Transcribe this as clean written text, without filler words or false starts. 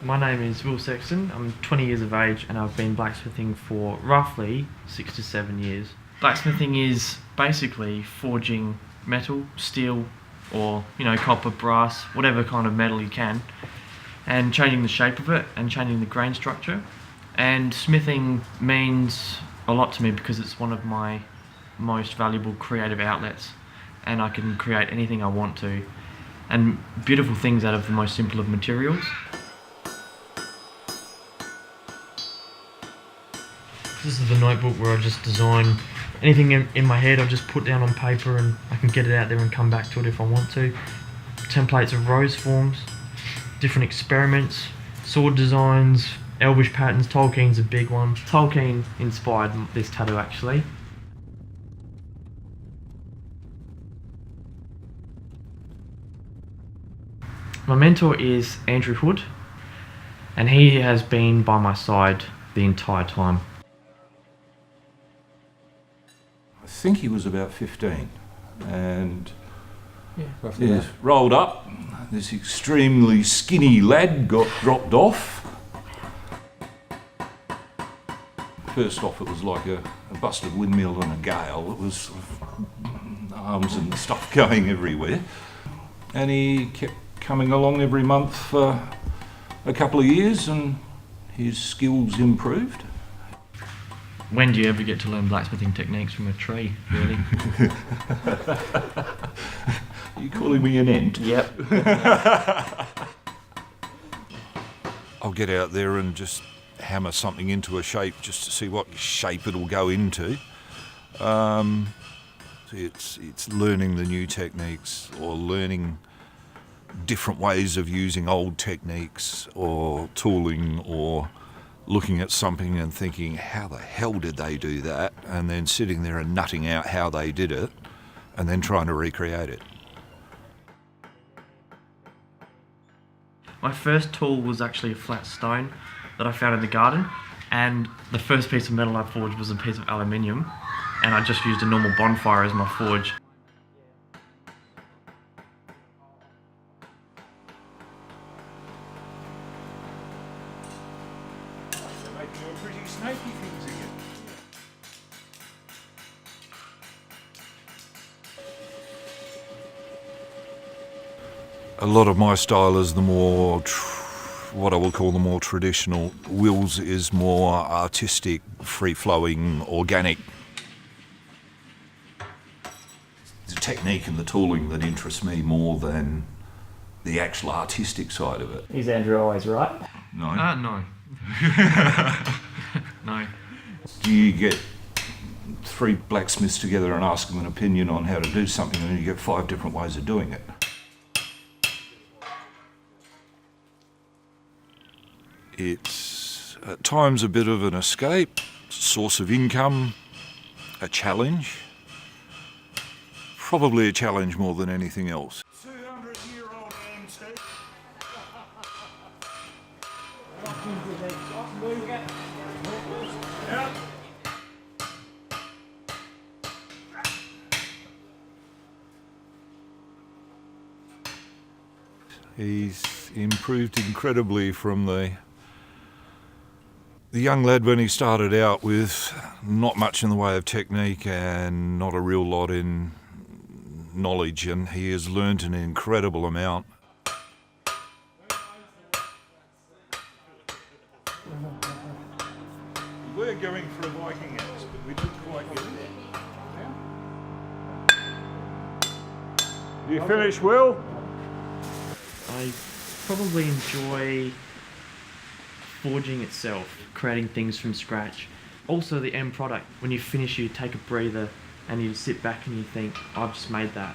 My name is Will Sexton. I'm 20 years of age and I've been blacksmithing for roughly 6 to 7 years. Blacksmithing is basically forging metal, steel, or copper, brass, whatever kind of metal you can, and changing the shape of it and changing the grain structure. And smithing means a lot to me because it's one of my most valuable creative outlets, and I can create anything I want to, and beautiful things out of the most simple of materials. This is the notebook where I just design anything in my head. I just put down on paper and I can get it out there and come back to it if I want to. Templates of rose forms, different experiments, sword designs, elvish patterns. Tolkien's a big one. Tolkien inspired this tattoo actually. My mentor is Andrew Hood, and he has been by my side the entire time. I think he was about 15, and yeah, rolled up. This extremely skinny lad got dropped off. First off, it was like a busted windmill and a gale. It was arms and stuff going everywhere, and he kept coming along every month for a couple of years, and his skills improved. When do you ever get to learn blacksmithing techniques from a tree, really? Are you calling me an ant? Yep. I'll get out there and just hammer something into a shape just to see what shape it'll go into. It's learning the new techniques, or learning different ways of using old techniques or tooling, or looking at something and thinking, how the hell did they do that? And then sitting there and nutting out how they did it and then trying to recreate it. My first tool was actually a flat stone that I found in the garden, and the first piece of metal I forged was a piece of aluminium, and I just used a normal bonfire as my forge. They're making a pretty snaky things again. A lot of my style is the more, what I will call the more traditional. Will's is more artistic, free-flowing, organic. The technique and the tooling that interests me more than the actual artistic side of it. Is Andrew always right? No. No. No. Do you get 3 blacksmiths together and ask them an opinion on how to do something, and you get 5 different ways of doing it? It's at times a bit of an escape, source of income, a challenge. Probably a challenge more than anything else. 200-year-old antique. He's improved incredibly from the young lad when he started out with not much in the way of technique and not a real lot in knowledge, and he has learnt an incredible amount. We were going for a Viking axe, but we didn't quite get there. You finished, Will? I probably enjoy forging itself, creating things from scratch. Also the end product. When you finish, you take a breather and you sit back and you think, I've just made that.